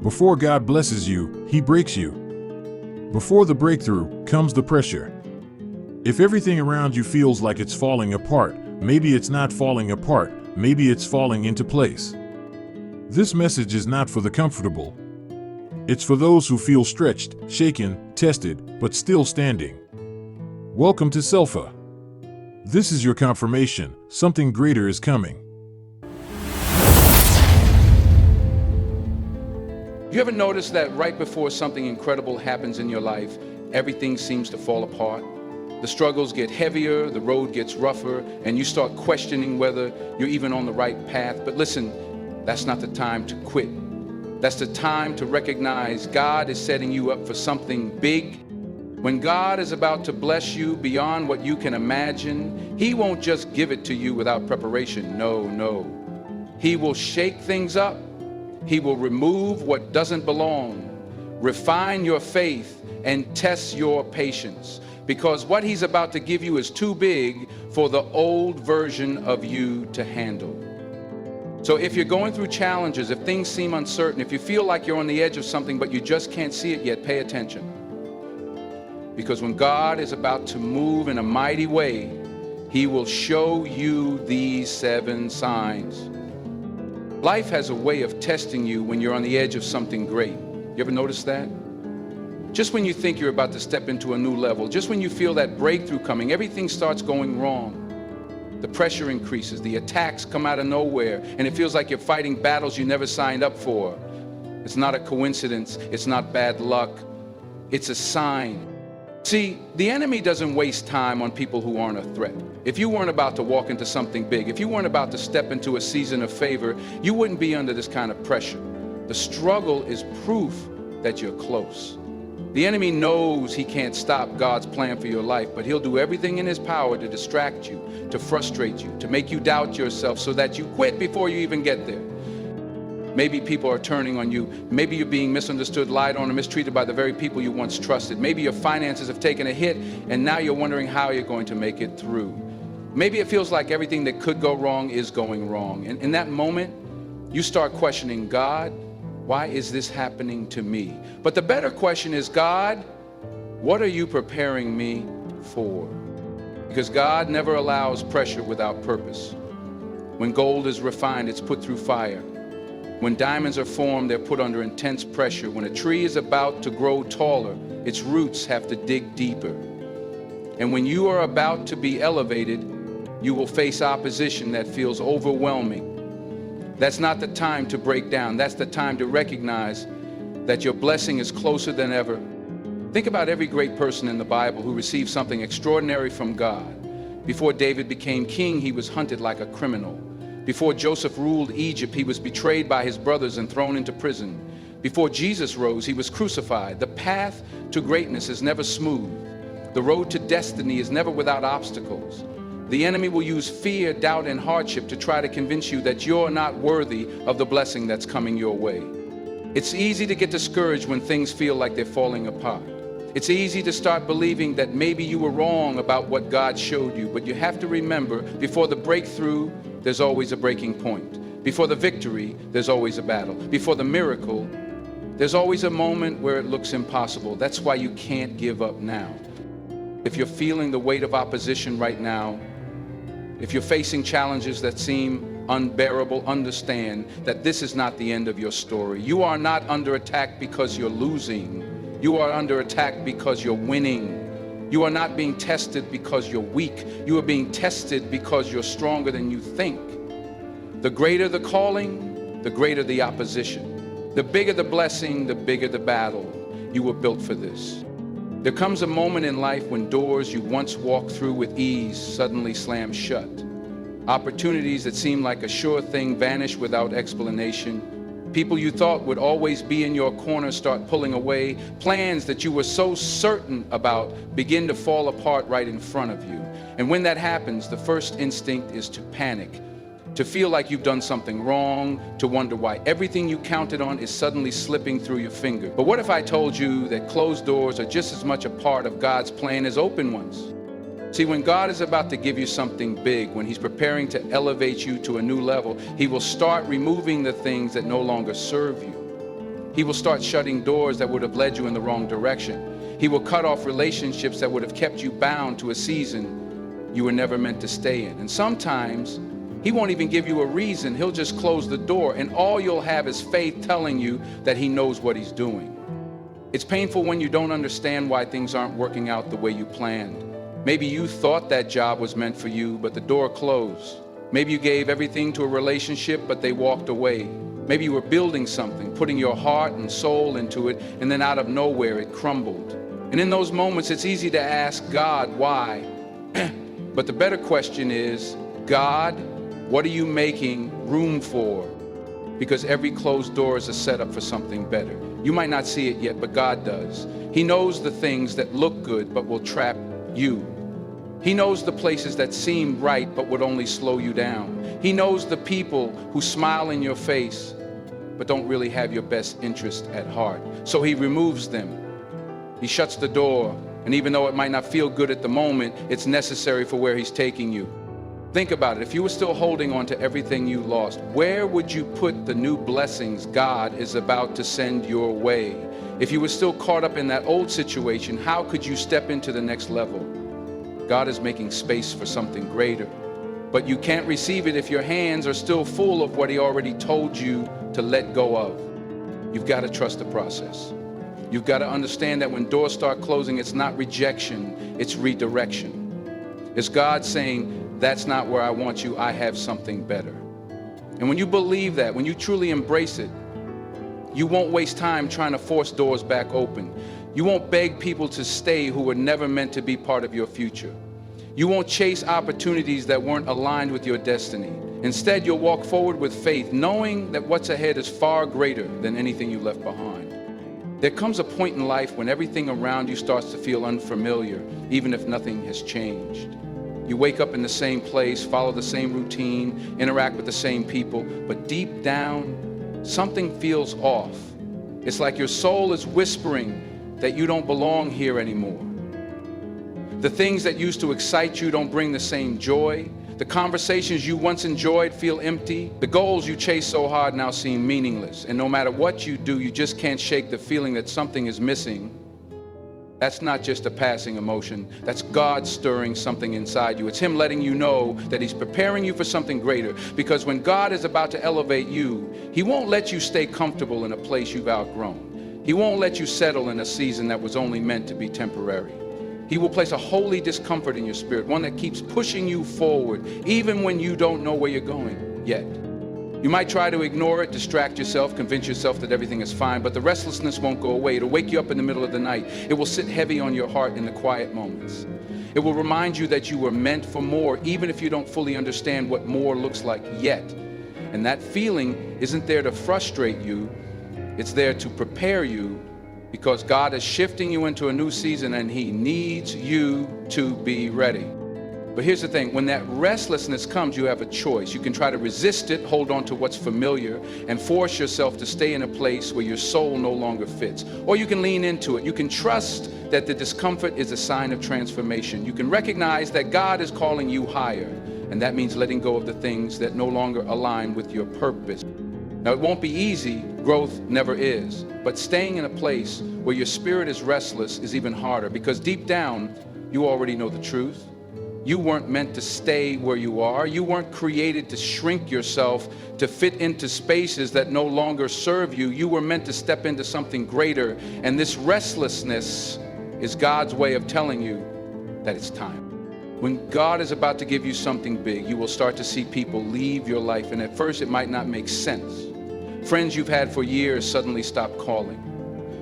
Before God blesses you, He breaks you. Before the breakthrough comes the pressure. If everything around you feels like it's falling apart, maybe it's not falling apart, maybe it's falling into place. This message is not for the comfortable. It's for those who feel stretched, shaken, tested, but still standing. Welcome to Celfa. This is your confirmation, something greater is coming. You ever notice that right before something incredible happens in your life, everything seems to fall apart? The struggles get heavier, the road gets rougher, and you start questioning whether you're even on the right path. But listen, that's not the time to quit. That's the time to recognize God is setting you up for something big. When God is about to bless you beyond what you can imagine, He won't just give it to you without preparation. No. He will shake things up. He will remove what doesn't belong, refine your faith, and test your patience. Because what He's about to give you is too big for the old version of you to handle. So if you're going through challenges, if things seem uncertain, if you feel like you're on the edge of something but you just can't see it yet, pay attention. Because when God is about to move in a mighty way, He will show you these 7 signs. Life has a way of testing you when you're on the edge of something great. You ever notice that? Just when you think you're about to step into a new level, just when you feel that breakthrough coming, everything starts going wrong. The pressure increases, the attacks come out of nowhere, and it feels like you're fighting battles you never signed up for. It's not a coincidence, it's not bad luck, it's a sign. See, the enemy doesn't waste time on people who aren't a threat. If you weren't about to walk into something big, if you weren't about to step into a season of favor, you wouldn't be under this kind of pressure. The struggle is proof that you're close. The enemy knows he can't stop God's plan for your life, but he'll do everything in his power to distract you, to frustrate you, to make you doubt yourself so that you quit before you even get there. Maybe people are turning on you. Maybe you're being misunderstood, lied on, or mistreated by the very people you once trusted. Maybe your finances have taken a hit, and now you're wondering how you're going to make it through. Maybe it feels like everything that could go wrong is going wrong. And in that moment, you start questioning, God, why is this happening to me? But the better question is, God, what are you preparing me for? Because God never allows pressure without purpose. When gold is refined, it's put through fire. When diamonds are formed, they're put under intense pressure. When a tree is about to grow taller, its roots have to dig deeper. And when you are about to be elevated, you will face opposition that feels overwhelming. That's not the time to break down. That's the time to recognize that your blessing is closer than ever. Think about every great person in the Bible who received something extraordinary from God. Before David became king, he was hunted like a criminal. Before Joseph ruled Egypt, he was betrayed by his brothers and thrown into prison. Before Jesus rose, he was crucified. The path to greatness is never smooth. The road to destiny is never without obstacles. The enemy will use fear, doubt, and hardship to try to convince you that you're not worthy of the blessing that's coming your way. It's easy to get discouraged when things feel like they're falling apart. It's easy to start believing that maybe you were wrong about what God showed you, but you have to remember, before the breakthrough, there's always a breaking point. Before the victory, there's always a battle. Before the miracle, there's always a moment where it looks impossible. That's why you can't give up now. If you're feeling the weight of opposition right now, if you're facing challenges that seem unbearable, understand that this is not the end of your story. You are not under attack because you're losing. You are under attack because you're winning. You are not being tested because you're weak. You are being tested because you're stronger than you think. The greater the calling, the greater the opposition. The bigger the blessing, the bigger the battle. You were built for this. There comes a moment in life when doors you once walked through with ease suddenly slam shut. Opportunities that seem like a sure thing vanish without explanation. People you thought would always be in your corner start pulling away. Plans that you were so certain about begin to fall apart right in front of you. And when that happens, the first instinct is to panic, to feel like you've done something wrong, to wonder why everything you counted on is suddenly slipping through your fingers. But what if I told you that closed doors are just as much a part of God's plan as open ones? See, when God is about to give you something big, when He's preparing to elevate you to a new level, He will start removing the things that no longer serve you. He will start shutting doors that would have led you in the wrong direction. He will cut off relationships that would have kept you bound to a season you were never meant to stay in. And sometimes he won't even give you a reason. He'll just close the door, and all you'll have is faith telling you that he knows what he's doing. It's painful when you don't understand why things aren't working out the way you planned. Maybe you thought that job was meant for you, but the door closed. Maybe you gave everything to a relationship, but they walked away. Maybe you were building something, putting your heart and soul into it, and then out of nowhere it crumbled. And in those moments, it's easy to ask God, why? But the better question is, God, what are you making room for? Because every closed door is a setup for something better. You might not see it yet, but God does. He knows the things that look good but will trap you. He knows the places that seem right but would only slow you down. He knows the people who smile in your face but don't really have your best interest at heart. So he removes them. He shuts the door, and even though it might not feel good at the moment, it's necessary for where he's taking you. Think about it. If you were still holding on to everything you lost, where would you put the new blessings God is about to send your way? If you were still caught up in that old situation, how could you step into the next level? God is making space for something greater. But you can't receive it if your hands are still full of what he already told you to let go of. You've got to trust the process. You've got to understand that when doors start closing, it's not rejection, it's redirection. It's God saying, that's not where I want you, I have something better. And when you believe that, when you truly embrace it, you won't waste time trying to force doors back open. You won't beg people to stay who were never meant to be part of your future. You won't chase opportunities that weren't aligned with your destiny. Instead, you'll walk forward with faith, knowing that what's ahead is far greater than anything you left behind. There comes a point in life when everything around you starts to feel unfamiliar, even if nothing has changed. You wake up in the same place, follow the same routine, interact with the same people, but deep down, something feels off. It's like your soul is whispering that you don't belong here anymore. The things that used to excite you don't bring the same joy. The conversations you once enjoyed feel empty. The goals you chase so hard now seem meaningless. And no matter what you do, you just can't shake the feeling that something is missing. That's not just a passing emotion. That's God stirring something inside you. It's him letting you know that he's preparing you for something greater. Because when God is about to elevate you, he won't let you stay comfortable in a place you've outgrown. He won't let you settle in a season that was only meant to be temporary. He will place a holy discomfort in your spirit, one that keeps pushing you forward, even when you don't know where you're going yet. You might try to ignore it, distract yourself, convince yourself that everything is fine, but the restlessness won't go away. It'll wake you up in the middle of the night. It will sit heavy on your heart in the quiet moments. It will remind you that you were meant for more, even if you don't fully understand what more looks like yet. And that feeling isn't there to frustrate you. It's there to prepare you, because God is shifting you into a new season and he needs you to be ready. But here's the thing, when that restlessness comes, you have a choice. You can try to resist it, hold on to what's familiar, and force yourself to stay in a place where your soul no longer fits. Or you can lean into it. You can trust that the discomfort is a sign of transformation. You can recognize that God is calling you higher, and that means letting go of the things that no longer align with your purpose. Now, it won't be easy. Growth never is. But staying in a place where your spirit is restless is even harder, because deep down, you already know the truth. You weren't meant to stay where you are. You weren't created to shrink yourself to fit into spaces that no longer serve you. You were meant to step into something greater. And this restlessness is God's way of telling you that it's time. When God is about to give you something big, you will start to see people leave your life. And at first, it might not make sense. Friends you've had for years suddenly stop calling.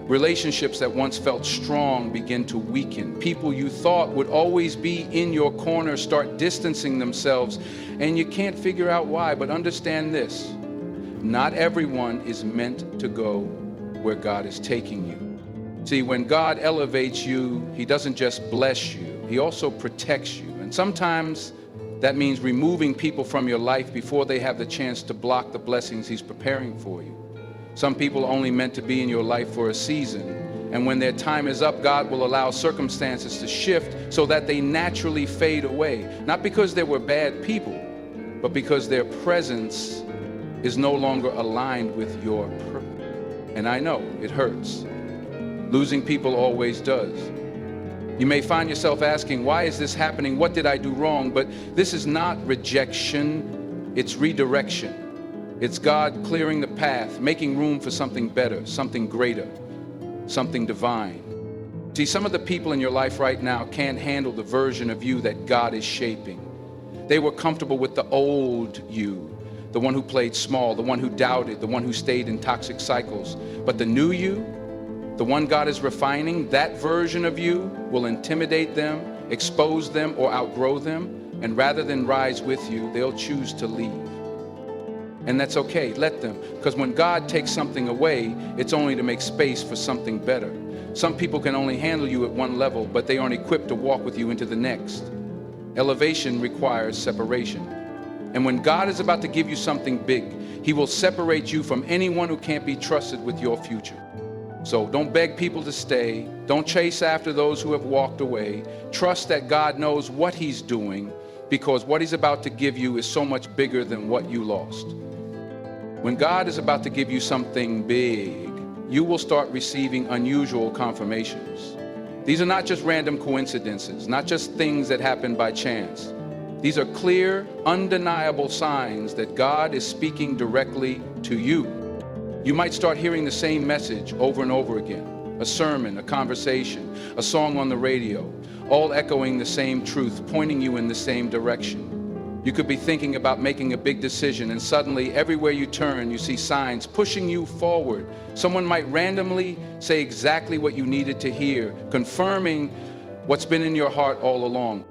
Relationships that once felt strong begin to weaken. People you thought would always be in your corner start distancing themselves, and you can't figure out why. But understand this, not everyone is meant to go where God is taking you. See, when God elevates you, he doesn't just bless you, he also protects you. And sometimes that means removing people from your life before they have the chance to block the blessings he's preparing for you. Some people are only meant to be in your life for a season, and when their time is up, God will allow circumstances to shift so that they naturally fade away. Not because they were bad people, but because their presence is no longer aligned with your purpose. And I know it hurts. Losing people always does. You may find yourself asking, why is this happening? What did I do wrong? But this is not rejection, it's redirection. It's God clearing the path, making room for something better, something greater, something divine. See, some of the people in your life right now can't handle the version of you that God is shaping. They were comfortable with the old you, the one who played small, the one who doubted, the one who stayed in toxic cycles. But the new you, the one God is refining, that version of you will intimidate them, expose them, or outgrow them. And rather than rise with you, they'll choose to leave. And that's okay, let them. Because when God takes something away, it's only to make space for something better. Some people can only handle you at one level, but they aren't equipped to walk with you into the next. Elevation requires separation. And when God is about to give you something big, He will separate you from anyone who can't be trusted with your future. So don't beg people to stay. Don't chase after those who have walked away. Trust that God knows what He's doing, because what He's about to give you is so much bigger than what you lost. When God is about to give you something big, you will start receiving unusual confirmations. These are not just random coincidences, not just things that happen by chance. These are clear, undeniable signs that God is speaking directly to you. You might start hearing the same message over and over again, a sermon, a conversation, a song on the radio, all echoing the same truth, pointing you in the same direction. You could be thinking about making a big decision, and suddenly everywhere you turn, you see signs pushing you forward. Someone might randomly say exactly what you needed to hear, confirming what's been in your heart all along.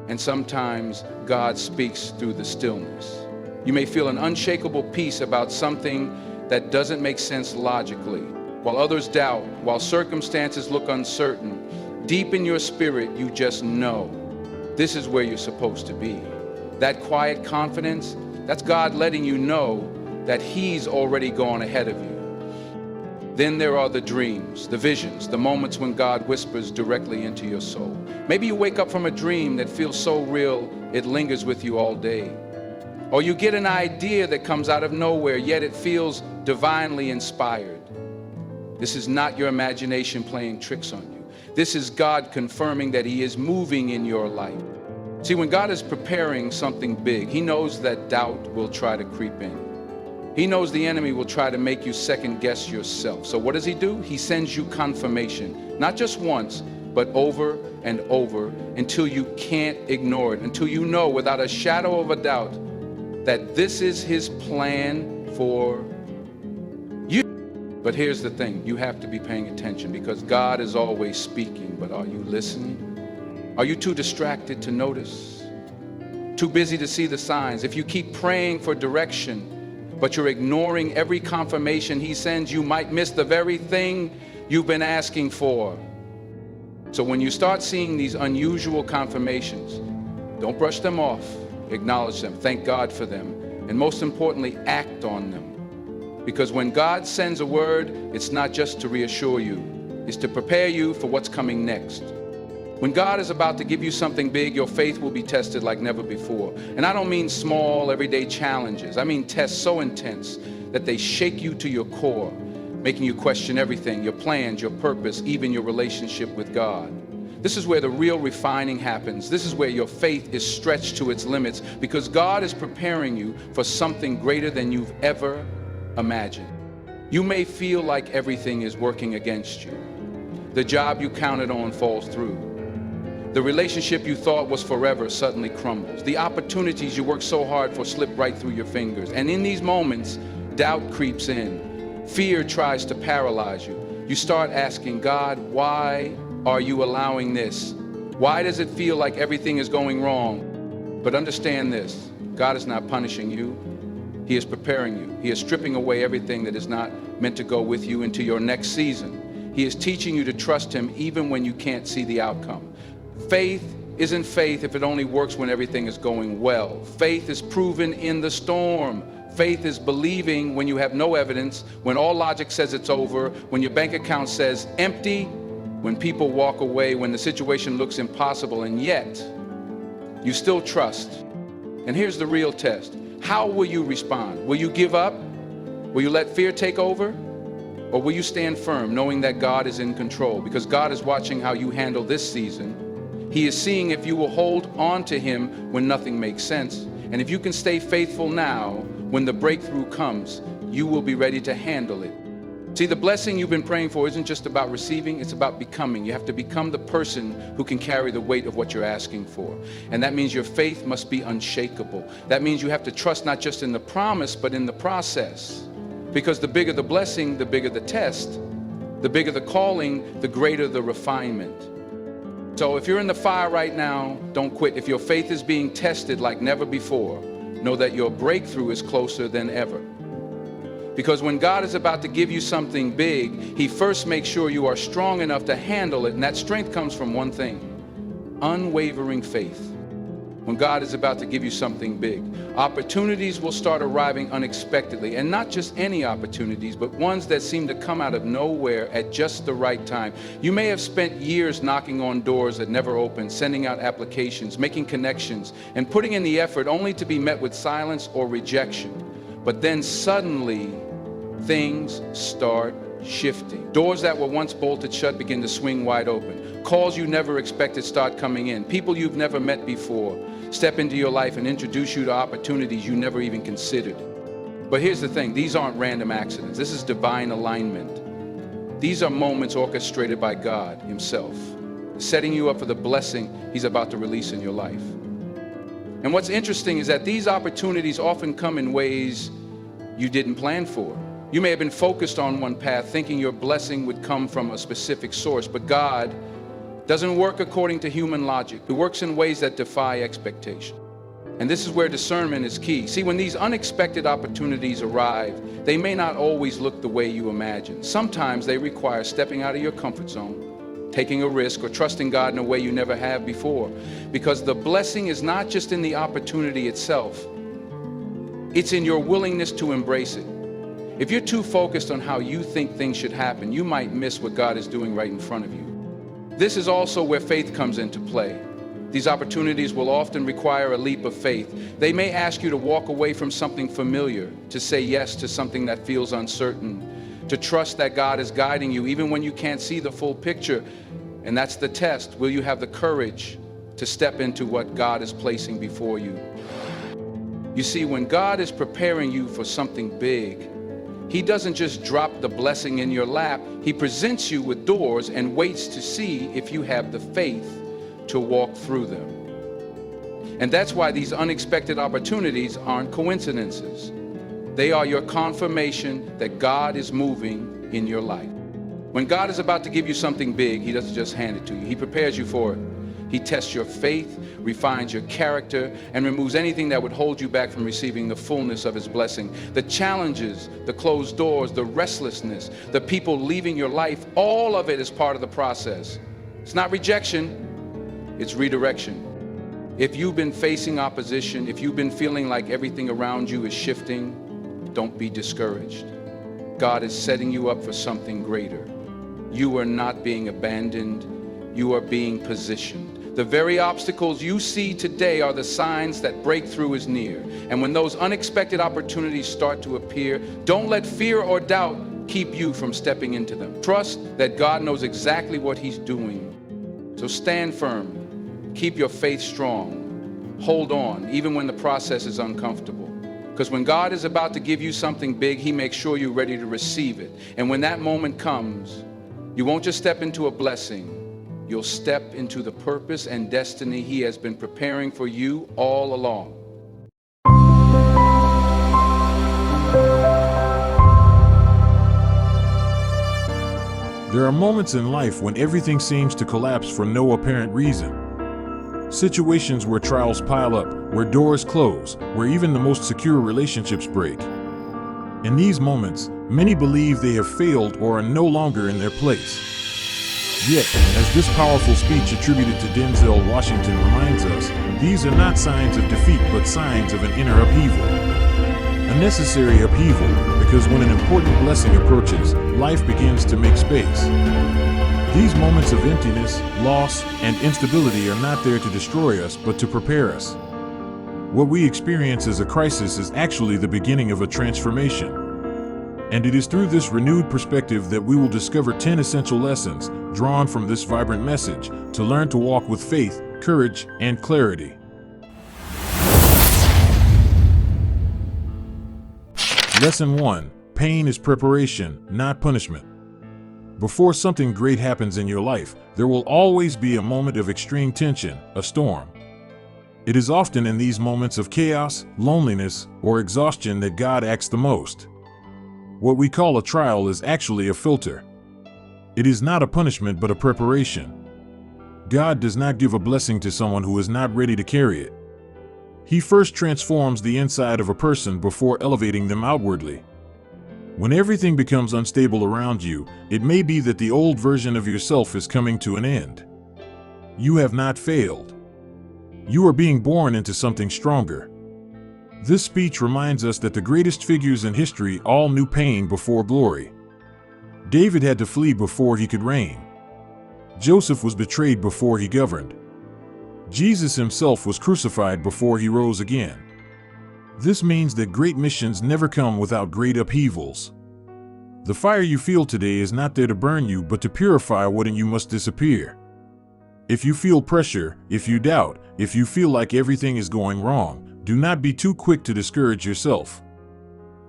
And sometimes God speaks through the stillness. You may feel an unshakable peace about something that doesn't make sense logically, while others doubt, while circumstances look uncertain. Deep in your spirit, you just know this is where you're supposed to be. That quiet confidence, that's God letting you know that He's already gone ahead of you. Then there are the dreams, the visions, the moments when God whispers directly into your soul. Maybe you wake up from a dream that feels so real, it lingers with you all day. Or you get an idea that comes out of nowhere, yet it feels divinely inspired. This is not your imagination playing tricks on you. This is God confirming that He is moving in your life. See, when God is preparing something big, He knows that doubt will try to creep in. He knows the enemy will try to make you second guess yourself. So what does He do? He sends you confirmation, not just once, but over and over, until you can't ignore it, until you know without a shadow of a doubt that this is His plan for you. But here's the thing, you have to be paying attention, because God is always speaking, but are you listening? Are you too distracted to notice? Too busy to see the signs? If you keep praying for direction, but you're ignoring every confirmation He sends, you might miss the very thing you've been asking for. So when you start seeing these unusual confirmations, don't brush them off. Acknowledge them, thank God for them, and most importantly, act on them. Because when God sends a word, it's not just to reassure you, it's to prepare you for what's coming next. When God is about to give you something big, your faith will be tested like never before. And I don't mean small, everyday challenges. I mean tests so intense that they shake you to your core, making you question everything, your plans, your purpose, even your relationship with God. This is where the real refining happens. This is where your faith is stretched to its limits, because God is preparing you for something greater than you've ever imagined. You may feel like everything is working against you. The job you counted on falls through. The relationship you thought was forever suddenly crumbles. The opportunities you worked so hard for slip right through your fingers. And in these moments, doubt creeps in. Fear tries to paralyze you. You start asking, God, why are you allowing this? Why does it feel like everything is going wrong? But understand this, God is not punishing you. He is preparing you. He is stripping away everything that is not meant to go with you into your next season. He is teaching you to trust Him even when you can't see the outcome. Faith isn't faith if it only works when everything is going well. Faith is proven in the storm. Faith is believing when you have no evidence, when all logic says it's over, when your bank account says empty, when people walk away, when the situation looks impossible, and yet you still trust. And here's the real test. How will you respond? Will you give up? Will you let fear take over? Or will you stand firm, knowing that God is in control? Because God is watching how you handle this season. He is seeing if you will hold on to Him when nothing makes sense. And if you can stay faithful now, when the breakthrough comes, you will be ready to handle it. See, the blessing you've been praying for isn't just about receiving, it's about becoming. You have to become the person who can carry the weight of what you're asking for. And that means your faith must be unshakable. That means you have to trust not just in the promise, but in the process. Because the bigger the blessing, the bigger the test. The bigger the calling, the greater the refinement. So if you're in the fire right now, don't quit. If your faith is being tested like never before, know that your breakthrough is closer than ever. Because when God is about to give you something big, He first makes sure you are strong enough to handle it. And that strength comes from one thing: unwavering faith. When God is about to give you something big, opportunities will start arriving unexpectedly. And not just any opportunities, but ones that seem to come out of nowhere at just the right time. You may have spent years knocking on doors that never opened, sending out applications, making connections, and putting in the effort only to be met with silence or rejection. But then suddenly, things start shifting. Doors that were once bolted shut begin to swing wide open. Calls you never expected start coming in. People you've never met before step into your life and introduce you to opportunities you never even considered. But here's the thing, these aren't random accidents. This is divine alignment. These are moments orchestrated by God Himself, setting you up for the blessing He's about to release in your life. And what's interesting is that these opportunities often come in ways you didn't plan for. You may have been focused on one path, thinking your blessing would come from a specific source, but God doesn't work according to human logic. He works in ways that defy expectation. And this is where discernment is key. See, when these unexpected opportunities arrive, they may not always look the way you imagine. Sometimes they require stepping out of your comfort zone, taking a risk, or trusting God in a way you never have before. Because the blessing is not just in the opportunity itself, it's in your willingness to embrace it. If you're too focused on how you think things should happen, you might miss what God is doing right in front of you. This is also where faith comes into play. These opportunities will often require a leap of faith. They may ask you to walk away from something familiar, to say yes to something that feels uncertain, to trust that God is guiding you even when you can't see the full picture. And that's the test. Will you have the courage to step into what God is placing before you? You see, when God is preparing you for something big, He doesn't just drop the blessing in your lap. He presents you with doors and waits to see if you have the faith to walk through them. And that's why these unexpected opportunities aren't coincidences. They are your confirmation that God is moving in your life. When God is about to give you something big, He doesn't just hand it to you. He prepares you for it. He tests your faith, refines your character, and removes anything that would hold you back from receiving the fullness of His blessing. The challenges, the closed doors, the restlessness, the people leaving your life, all of it is part of the process. It's not rejection, it's redirection. If you've been facing opposition, if you've been feeling like everything around you is shifting, don't be discouraged. God is setting you up for something greater. You are not being abandoned, you are being positioned. The very obstacles you see today are the signs that breakthrough is near. And when those unexpected opportunities start to appear, don't let fear or doubt keep you from stepping into them. Trust that God knows exactly what He's doing. So stand firm, keep your faith strong, hold on, even when the process is uncomfortable. Because when God is about to give you something big, He makes sure you're ready to receive it. And when that moment comes, you won't just step into a blessing, you'll step into the purpose and destiny He has been preparing for you all along. There are moments in life when everything seems to collapse for no apparent reason. Situations where trials pile up, where doors close, where even the most secure relationships break. In these moments, many believe they have failed or are no longer in their place. Yet, as this powerful speech attributed to Denzel Washington reminds us, these are not signs of defeat but signs of an inner upheaval. A necessary upheaval, because when an important blessing approaches, life begins to make space. These moments of emptiness, loss, and instability are not there to destroy us but to prepare us. What we experience as a crisis is actually the beginning of a transformation. And it is through this renewed perspective that we will discover 10 essential lessons drawn from this vibrant message to learn to walk with faith, courage, and clarity. Lesson 1. Pain is preparation, not punishment. Before something great happens in your life, there will always be a moment of extreme tension, a storm. It is often in these moments of chaos, loneliness, or exhaustion that God acts the most. What we call a trial is actually a filter. It is not a punishment but a preparation. God does not give a blessing to someone who is not ready to carry it. He first transforms the inside of a person before elevating them outwardly. When everything becomes unstable around you, it may be that the old version of yourself is coming to an end. You have not failed. You are being born into something stronger. This speech reminds us that the greatest figures in history all knew pain before glory. David had to flee before he could reign. Joseph was betrayed before he governed. Jesus himself was crucified before he rose again. This means that great missions never come without great upheavals. The fire you feel today is not there to burn you but to purify what in you must disappear. If you feel pressure, if you doubt, if you feel like everything is going wrong, do not be too quick to discourage yourself.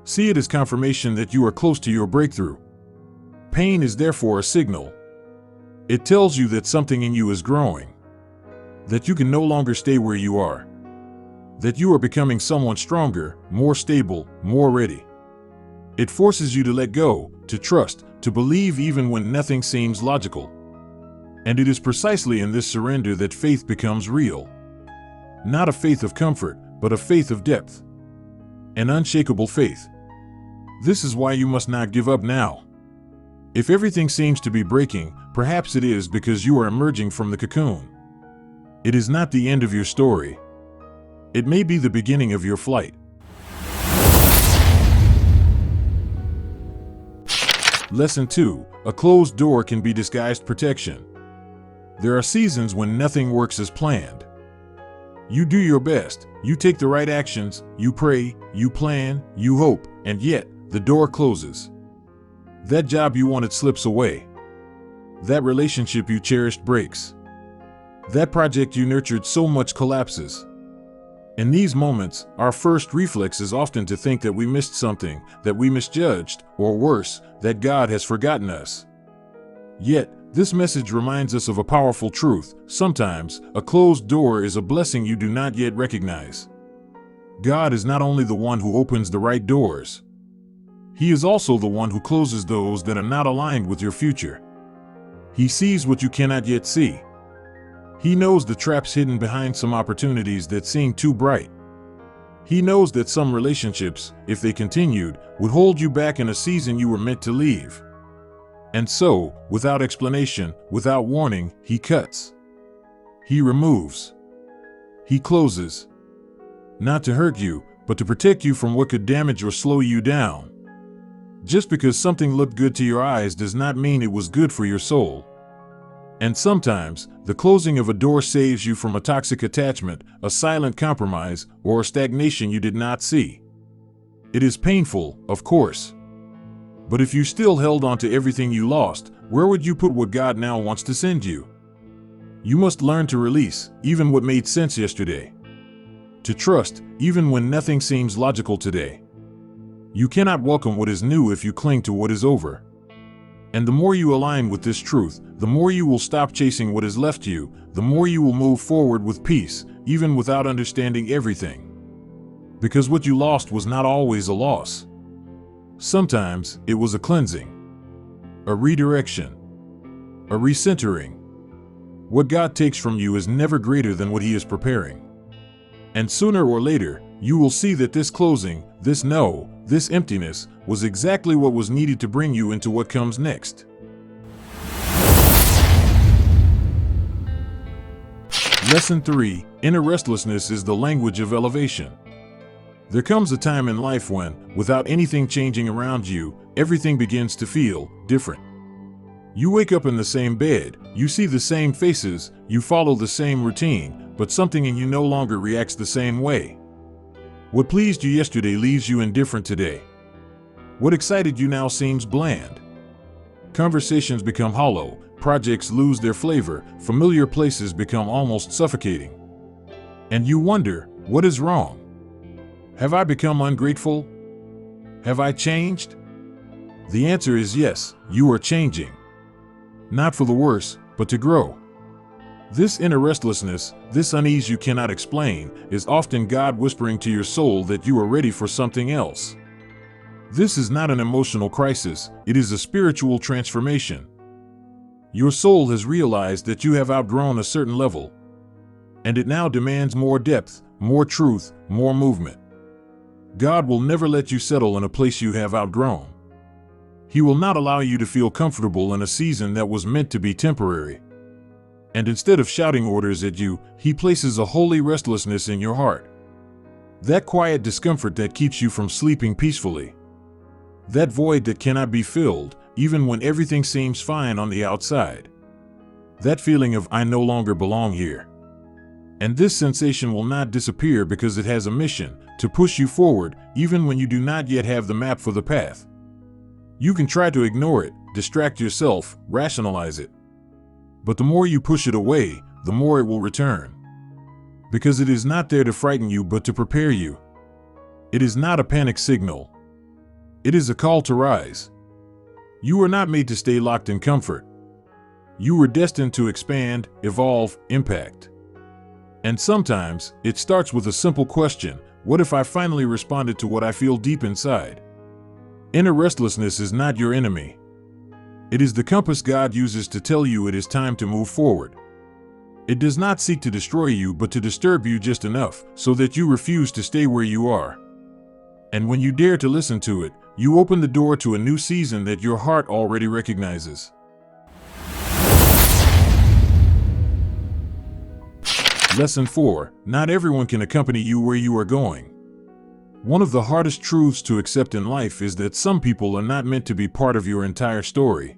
See it as confirmation that you are close to your breakthrough. Pain is therefore a signal. It tells you that something in you is growing. That you can no longer stay where you are. That you are becoming someone stronger, more stable, more ready. It forces you to let go, to trust, to believe even when nothing seems logical. And it is precisely in this surrender that faith becomes real. Not a faith of comfort, but a faith of depth. An unshakable faith. This is why you must not give up now. If everything seems to be breaking, perhaps it is because you are emerging from the cocoon. It is not the end of your story. It may be the beginning of your flight. Lesson 2. A closed door can be disguised protection. There are seasons when nothing works as planned. You do your best, you take the right actions, you pray, you plan, you hope, and yet, the door closes. That job you wanted slips away. That relationship you cherished breaks. That project you nurtured so much collapses. In these moments, our first reflex is often to think that we missed something, that we misjudged, or worse, that God has forgotten us. Yet, this message reminds us of a powerful truth. Sometimes, a closed door is a blessing you do not yet recognize. God is not only the one who opens the right doors. He is also the one who closes those that are not aligned with your future. He sees what you cannot yet see. He knows the traps hidden behind some opportunities that seem too bright. He knows that some relationships, if they continued, would hold you back in a season you were meant to leave. And so, without explanation, without warning, he cuts. He removes. He closes. Not to hurt you, but to protect you from what could damage or slow you down. Just because something looked good to your eyes does not mean it was good for your soul. And sometimes, the closing of a door saves you from a toxic attachment, a silent compromise, or a stagnation you did not see. It is painful, of course. But if you still held on to everything you lost, where would you put what God now wants to send you? You must learn to release, even what made sense yesterday. To trust, even when nothing seems logical today. You cannot welcome what is new if you cling to what is over. And the more you align with this truth, the more you will stop chasing what is left you, the more you will move forward with peace, even without understanding everything. Because what you lost was not always a loss. Sometimes, it was a cleansing, a redirection, a recentering. What God takes from you is never greater than what He is preparing. And sooner or later, you will see that this closing, this no, this emptiness, was exactly what was needed to bring you into what comes next. Lesson 3. Inner restlessness is the language of elevation. There comes a time in life when, without anything changing around you, everything begins to feel different. You wake up in the same bed, you see the same faces, you follow the same routine, but something in you no longer reacts the same way. What pleased you yesterday leaves you indifferent today. What excited you now seems bland. Conversations become hollow, projects lose their flavor, familiar places become almost suffocating. And you wonder, what is wrong? Have I become ungrateful? Have I changed? The answer is yes, you are changing. Not for the worse, but to grow. This inner restlessness, this unease you cannot explain, is often God whispering to your soul that you are ready for something else. This is not an emotional crisis, it is a spiritual transformation. Your soul has realized that you have outgrown a certain level, and it now demands more depth, more truth, more movement. God will never let you settle in a place you have outgrown. He will not allow you to feel comfortable in a season that was meant to be temporary. And instead of shouting orders at you, He places a holy restlessness in your heart. That quiet discomfort that keeps you from sleeping peacefully. That void that cannot be filled, even when everything seems fine on the outside. That feeling of I no longer belong here. And this sensation will not disappear because it has a mission, to push you forward, even when you do not yet have the map for the path. You can try to ignore it, distract yourself, rationalize it. But the more you push it away, the more it will return. Because it is not there to frighten you but to prepare you. It is not a panic signal. It is a call to rise. You were not made to stay locked in comfort. You were destined to expand, evolve, impact. And sometimes, it starts with a simple question: what if I finally responded to what I feel deep inside? Inner restlessness is not your enemy. It is the compass God uses to tell you it is time to move forward. It does not seek to destroy you but to disturb you just enough so that you refuse to stay where you are. And when you dare to listen to it, you open the door to a new season that your heart already recognizes. Lesson 4. Not everyone can accompany you where you are going. One of the hardest truths to accept in life is that some people are not meant to be part of your entire story.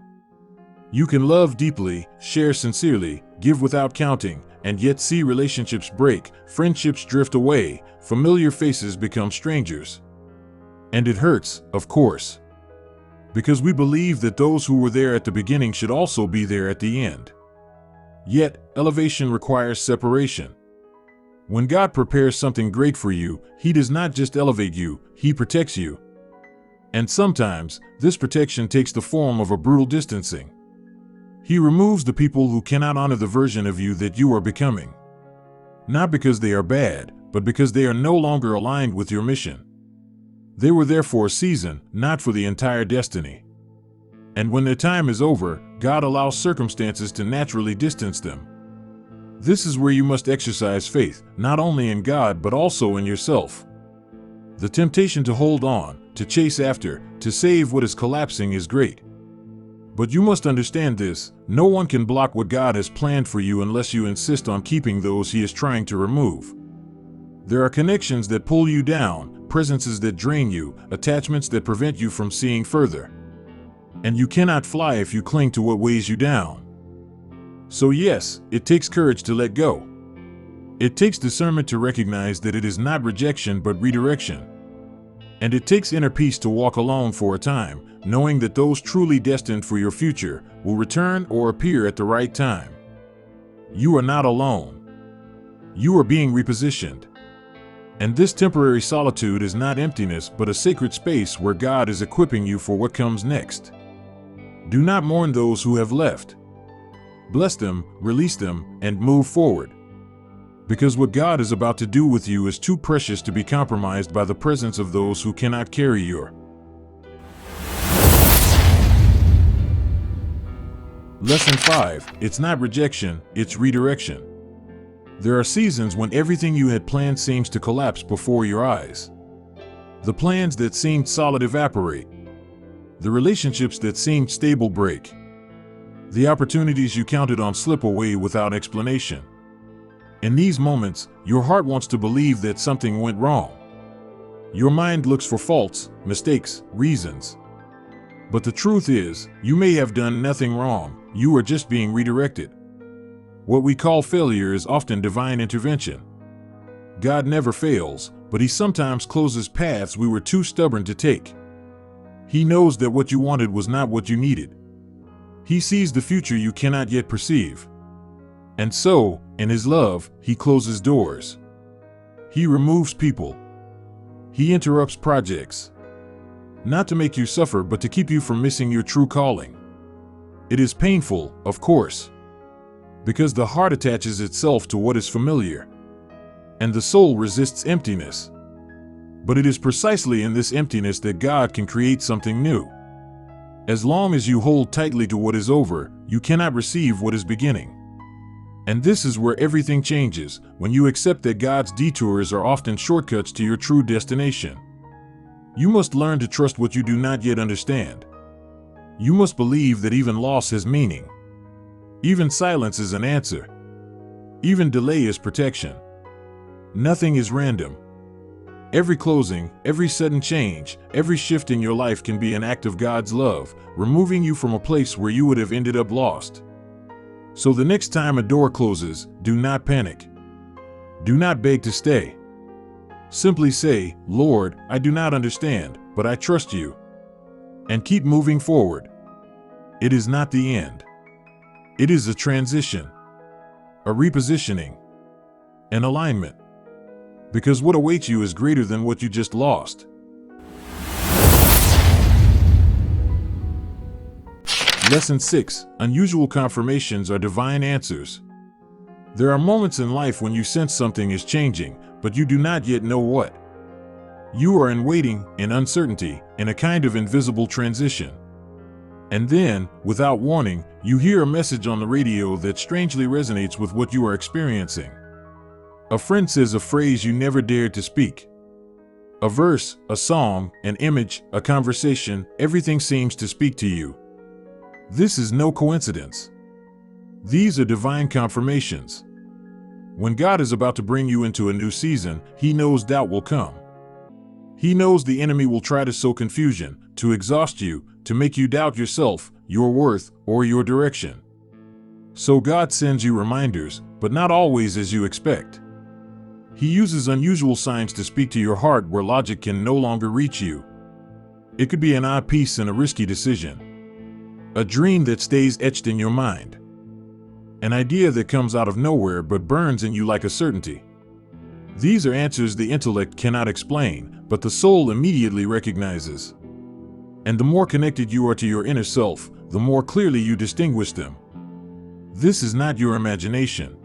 You can love deeply, share sincerely, give without counting, and yet see relationships break, friendships drift away, familiar faces become strangers. And it hurts, of course. Because we believe that those who were there at the beginning should also be there at the end. Yet, elevation requires separation. When God prepares something great for you, He does not just elevate you, He protects you. And sometimes, this protection takes the form of a brutal distancing. He removes the people who cannot honor the version of you that you are becoming. Not because they are bad, but because they are no longer aligned with your mission. They were there for a season, not for the entire destiny. And when their time is over, God allows circumstances to naturally distance them. This is where you must exercise faith, not only in God but also in yourself. The temptation to hold on, to chase after, to save what is collapsing is great. But you must understand this: no one can block what God has planned for you unless you insist on keeping those He is trying to remove. There are connections that pull you down, presences that drain you, attachments that prevent you from seeing further. And you cannot fly if you cling to what weighs you down. So yes, it takes courage to let go. It takes discernment to recognize that it is not rejection but redirection. And it takes inner peace to walk alone for a time, knowing that those truly destined for your future will return or appear at the right time. You are not alone. You are being repositioned. And this temporary solitude is not emptiness but a sacred space where God is equipping you for what comes next. Do not mourn those who have left. Bless them, release them, and move forward. Because what God is about to do with you is too precious to be compromised by the presence of those who cannot carry your. Lesson 5. It's not rejection, it's redirection. There are seasons when everything you had planned seems to collapse before your eyes. The plans that seemed solid evaporate. The relationships that seemed stable break. The opportunities you counted on slip away without explanation. In these moments, your heart wants to believe that something went wrong. Your mind looks for faults, mistakes, reasons. But the truth is, you may have done nothing wrong, you are just being redirected. What we call failure is often divine intervention. God never fails, but He sometimes closes paths we were too stubborn to take. He knows that what you wanted was not what you needed. He sees the future you cannot yet perceive. And so, in His love, He closes doors. He removes people. He interrupts projects. Not to make you suffer, but to keep you from missing your true calling. It is painful, of course, because the heart attaches itself to what is familiar, and the soul resists emptiness. But it is precisely in this emptiness that God can create something new. As long as you hold tightly to what is over, you cannot receive what is beginning. And this is where everything changes, when you accept that God's detours are often shortcuts to your true destination. You must learn to trust what you do not yet understand. You must believe that even loss has meaning. Even silence is an answer. Even delay is protection. Nothing is random. Every closing, every sudden change, every shift in your life can be an act of God's love, removing you from a place where you would have ended up lost. So the next time a door closes, do not panic. Do not beg to stay. Simply say, "Lord, I do not understand, but I trust you." And keep moving forward. It is not the end. It is a transition, a repositioning, an alignment. Because what awaits you is greater than what you just lost. Lesson 6. Unusual confirmations are divine answers. There are moments in life when you sense something is changing, but you do not yet know what. You are in waiting, in uncertainty, in a kind of invisible transition. And then, without warning, you hear a message on the radio that strangely resonates with what you are experiencing. A friend says a phrase you never dared to speak. A verse, a song, an image, a conversation, everything seems to speak to you. This is no coincidence. These are divine confirmations. When God is about to bring you into a new season, He knows doubt will come. He knows the enemy will try to sow confusion, to exhaust you, to make you doubt yourself, your worth, or your direction. So God sends you reminders, but not always as you expect. He uses unusual signs to speak to your heart where logic can no longer reach you. It could be an odd piece in a risky decision, a dream that stays etched in your mind, an idea that comes out of nowhere but burns in you like a certainty. These are answers the intellect cannot explain, but the soul immediately recognizes. And the more connected you are to your inner self, the more clearly you distinguish them. This is not your imagination.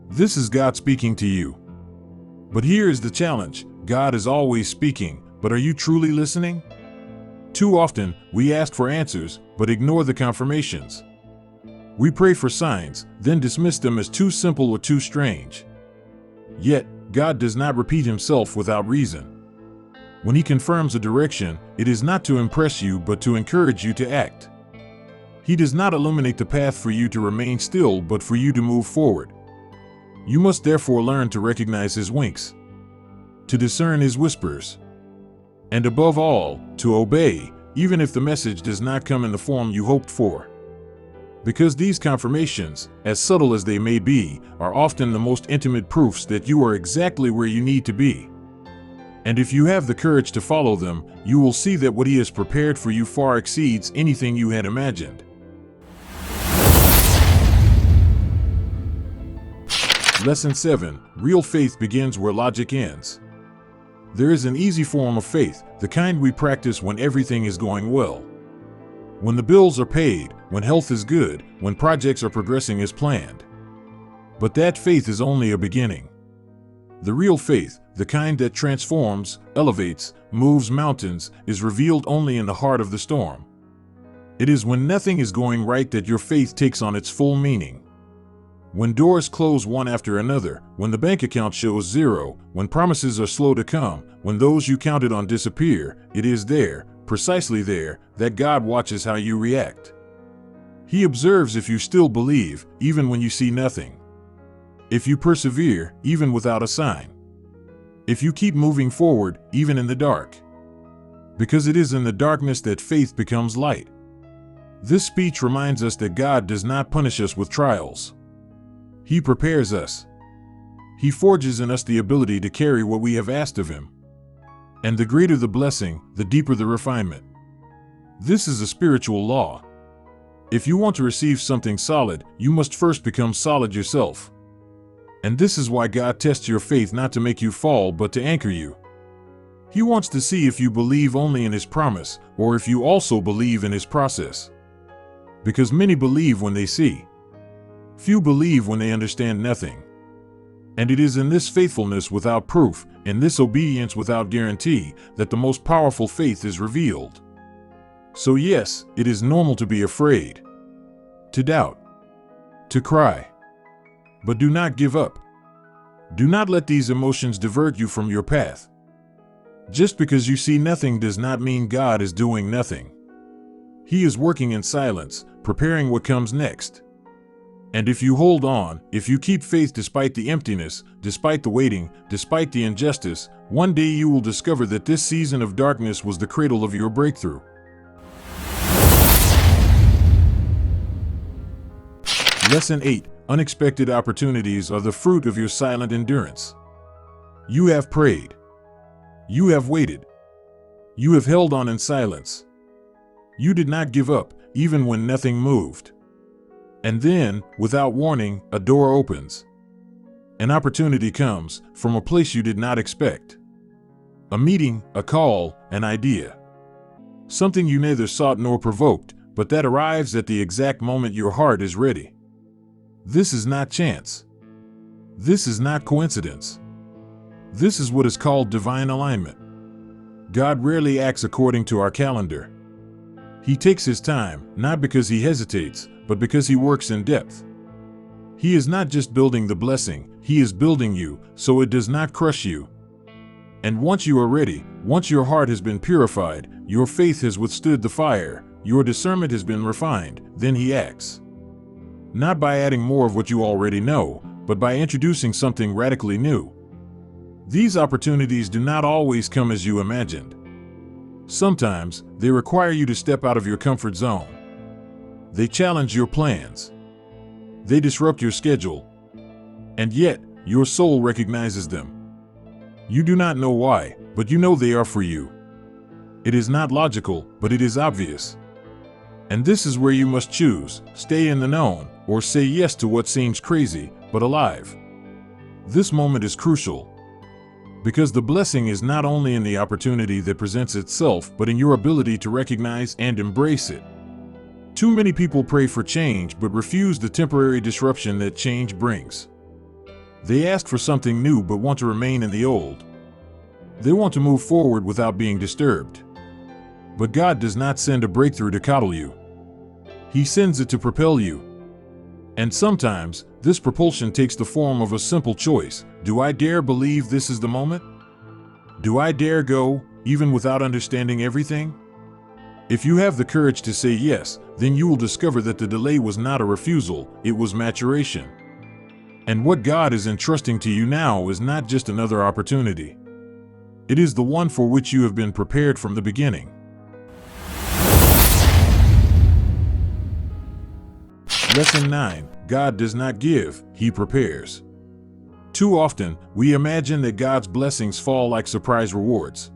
This is God speaking to you. But here is the challenge. God is always speaking, but are you truly listening? Too often, we ask for answers, but ignore the confirmations. We pray for signs, then dismiss them as too simple or too strange. Yet, God does not repeat Himself without reason. When He confirms a direction, it is not to impress you but to encourage you to act. He does not illuminate the path for you to remain still but for you to move forward. You must therefore learn to recognize His winks, to discern His whispers, and above all, to obey, even if the message does not come in the form you hoped for. Because these confirmations, as subtle as they may be, are often the most intimate proofs that you are exactly where you need to be. And if you have the courage to follow them, you will see that what He has prepared for you far exceeds anything you had imagined. Lesson 7. Real faith begins where logic ends. There is an easy form of faith, the kind we practice when everything is going well. When the bills are paid, when health is good, when projects are progressing as planned. But that faith is only a beginning. The real faith, the kind that transforms, elevates, moves mountains, is revealed only in the heart of the storm. It is when nothing is going right that your faith takes on its full meaning. When doors close one after another, when the bank account shows zero, when promises are slow to come, when those you counted on disappear, it is there, precisely there, that God watches how you react. He observes if you still believe, even when you see nothing. If you persevere, even without a sign. If you keep moving forward, even in the dark. Because it is in the darkness that faith becomes light. This speech reminds us that God does not punish us with trials. He prepares us. He forges in us the ability to carry what we have asked of Him. And the greater the blessing, the deeper the refinement. This is a spiritual law. If you want to receive something solid, you must first become solid yourself. And this is why God tests your faith, not to make you fall, but to anchor you. He wants to see if you believe only in His promise, or if you also believe in His process. Because many believe when they see. Few believe when they understand nothing. And it is in this faithfulness without proof, in this obedience without guarantee, that the most powerful faith is revealed. So yes, it is normal to be afraid, to doubt, to cry. But do not give up. Do not let these emotions divert you from your path. Just because you see nothing does not mean God is doing nothing. He is working in silence, preparing what comes next. And if you hold on, if you keep faith despite the emptiness, despite the waiting, despite the injustice, one day you will discover that this season of darkness was the cradle of your breakthrough. Lesson 8. Unexpected opportunities are the fruit of your silent endurance. You have prayed. You have waited. You have held on in silence. You did not give up, even when nothing moved. And then, without warning, a door opens. An opportunity comes from a place you did not expect. A meeting, a call, an idea. Something you neither sought nor provoked, but that arrives at the exact moment your heart is ready. This is not chance. This is not coincidence. This is what is called divine alignment. God rarely acts according to our calendar. He takes His time, not because He hesitates, but because He works in depth. He is not just building the blessing, He is building you, so it does not crush you. And once you are ready, once your heart has been purified, your faith has withstood the fire, your discernment has been refined, then He acts. Not by adding more of what you already know, but by introducing something radically new. These opportunities do not always come as you imagined. Sometimes, they require you to step out of your comfort zone. They challenge your plans. They disrupt your schedule. And yet, your soul recognizes them. You do not know why, but you know they are for you. It is not logical, but it is obvious. And this is where you must choose, stay in the known, or say yes to what seems crazy, but alive. This moment is crucial. Because the blessing is not only in the opportunity that presents itself, but in your ability to recognize and embrace it. Too many people pray for change but refuse the temporary disruption that change brings. They ask for something new but want to remain in the old. They want to move forward without being disturbed. But God does not send a breakthrough to coddle you. He sends it to propel you. And sometimes, this propulsion takes the form of a simple choice. Do I dare believe this is the moment? Do I dare go, even without understanding everything? If you have the courage to say yes, then you will discover that the delay was not a refusal, it was maturation. And what God is entrusting to you now is not just another opportunity. It is the one for which you have been prepared from the beginning. Lesson 9. God does not give, He prepares. Too often, we imagine that God's blessings fall like surprise rewards.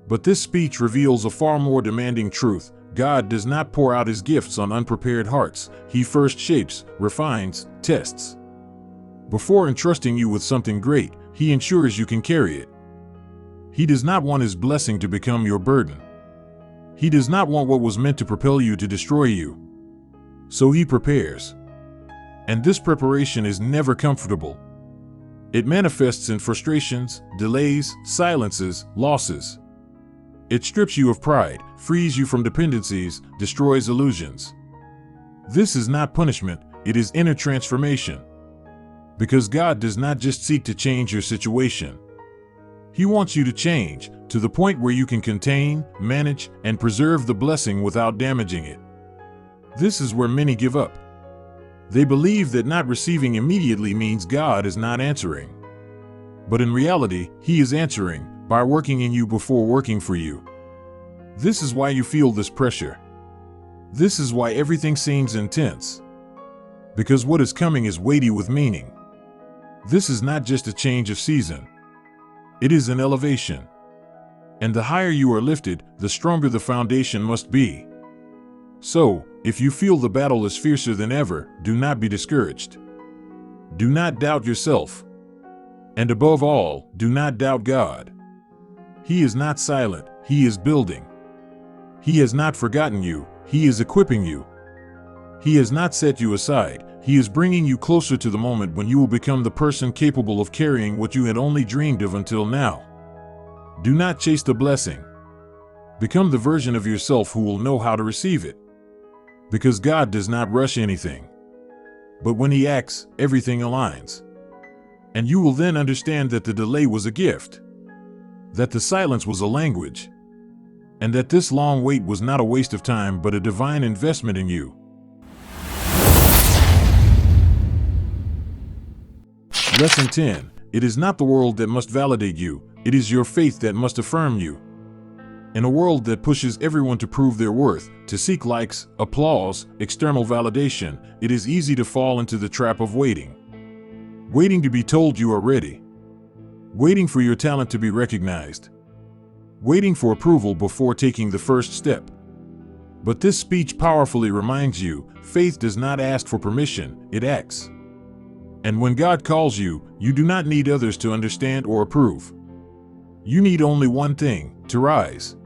But this speech reveals a far more demanding truth. God does not pour out His gifts on unprepared hearts. He first shapes, refines, tests. Before entrusting you with something great, He ensures you can carry it. He does not want His blessing to become your burden. He does not want what was meant to propel you to destroy you. So He prepares. And this preparation is never comfortable. It manifests in frustrations, delays, silences, losses. It strips you of pride, frees you from dependencies, destroys illusions. This is not punishment, it is inner transformation. Because God does not just seek to change your situation. He wants you to change, to the point where you can contain, manage, and preserve the blessing without damaging it. This is where many give up. They believe that not receiving immediately means God is not answering. But in reality, He is answering, by working in you before working for you. This is why you feel this pressure. This is why everything seems intense. Because what is coming is weighty with meaning. This is not just a change of season. It is an elevation. And the higher you are lifted, the stronger the foundation must be. So, if you feel the battle is fiercer than ever, do not be discouraged. Do not doubt yourself. And above all, do not doubt God. He is not silent, He is building. He has not forgotten you, He is equipping you. He has not set you aside, He is bringing you closer to the moment when you will become the person capable of carrying what you had only dreamed of until now. Do not chase the blessing. Become the version of yourself who will know how to receive it. Because God does not rush anything. But when He acts, everything aligns. And you will then understand that the delay was a gift. That the silence was a language. And that this long wait was not a waste of time but a divine investment in you. Lesson 10. It is not the world that must validate you, it is your faith that must affirm you. In a world that pushes everyone to prove their worth, to seek likes, applause, external validation, it is easy to fall into the trap of waiting. Waiting to be told you are ready. Waiting for your talent to be recognized. Waiting for approval before taking the first step. But this speech powerfully reminds you, faith does not ask for permission, it acts. And when God calls you, you do not need others to understand or approve. You need only one thing, to rise.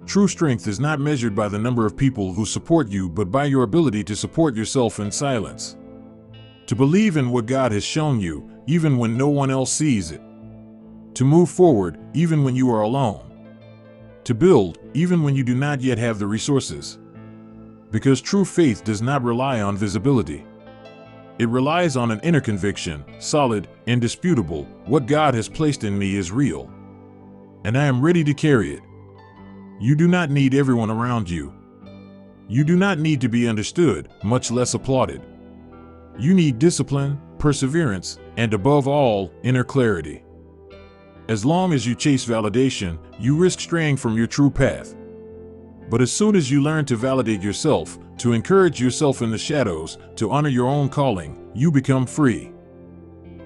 True strength is not measured by the number of people who support you but by your ability to support yourself in silence. To believe in what God has shown you, even when no one else sees it. To move forward, even when you are alone. To build, even when you do not yet have the resources. Because true faith does not rely on visibility. It relies on an inner conviction, solid, indisputable, what God has placed in me is real. And I am ready to carry it. You do not need everyone around you. You do not need to be understood, much less applauded. You need discipline, perseverance, and above all, inner clarity. As long as you chase validation, you risk straying from your true path. But as soon as you learn to validate yourself, to encourage yourself in the shadows, to honor your own calling, you become free.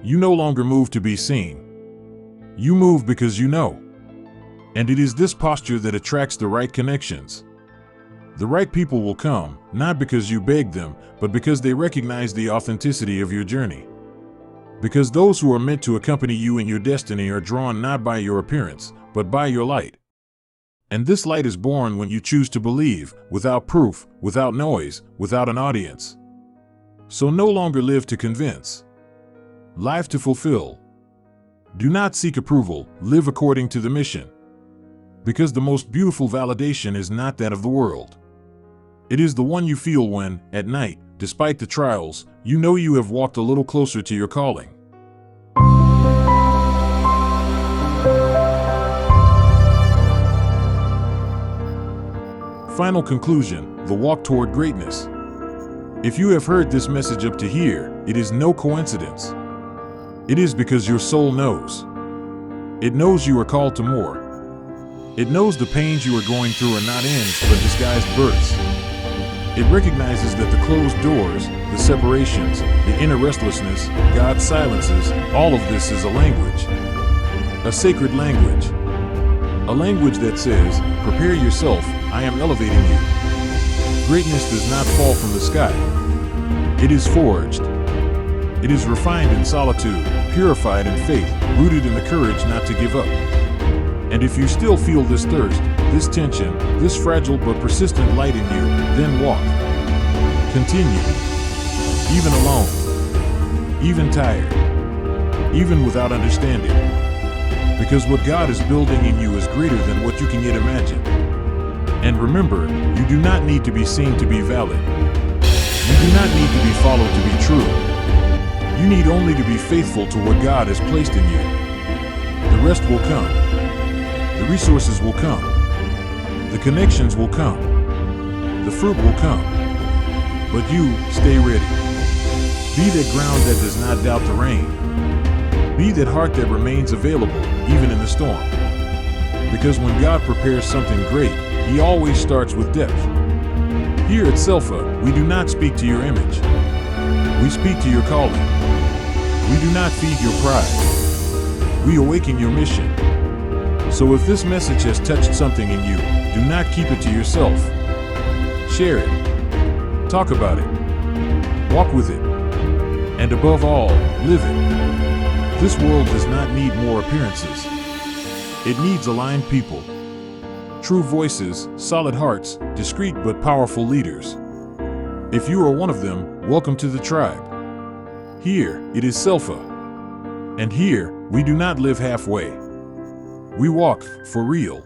You no longer move to be seen. You move because you know. And it is this posture that attracts the right connections. The right people will come, not because you begged them, but because they recognize the authenticity of your journey. Because those who are meant to accompany you in your destiny are drawn not by your appearance, but by your light. And this light is born when you choose to believe, without proof, without noise, without an audience. So no longer live to convince. Live to fulfill. Do not seek approval, live according to the mission. Because the most beautiful validation is not that of the world. It is the one you feel when, at night, despite the trials, you know you have walked a little closer to your calling. Final conclusion, the walk toward greatness. If you have heard this message up to here, it is no coincidence. It is because your soul knows. It knows you are called to more. It knows the pains you are going through are not ends but disguised births. It recognizes that the closed doors, the separations, the inner restlessness, God's silences, all of this is a language. A sacred language. A language that says, prepare yourself, I am elevating you. Greatness does not fall from the sky. It is forged. It is refined in solitude, purified in faith, rooted in the courage not to give up. And if you still feel this thirst, this tension, this fragile but persistent light in you, then walk. Continue. Even alone. Even tired. Even without understanding. Because what God is building in you is greater than what you can yet imagine. And remember, you do not need to be seen to be valid. You do not need to be followed to be true. You need only to be faithful to what God has placed in you. The rest will come. The resources will come. The connections will come. The fruit will come. But you, stay ready. Be that ground that does not doubt the rain. Be that heart that remains available, even in the storm. Because when God prepares something great, He always starts with depth. Here at Celfa, we do not speak to your image. We speak to your calling. We do not feed your pride. We awaken your mission. So if this message has touched something in you, do not keep it to yourself. Share it. Talk about it. Walk with it. And above all, live it. This world does not need more appearances. It needs aligned people. True voices, solid hearts, discreet but powerful leaders. If you are one of them, welcome to the tribe. Here, it is Celfa. And here, we do not live halfway. We walk for real.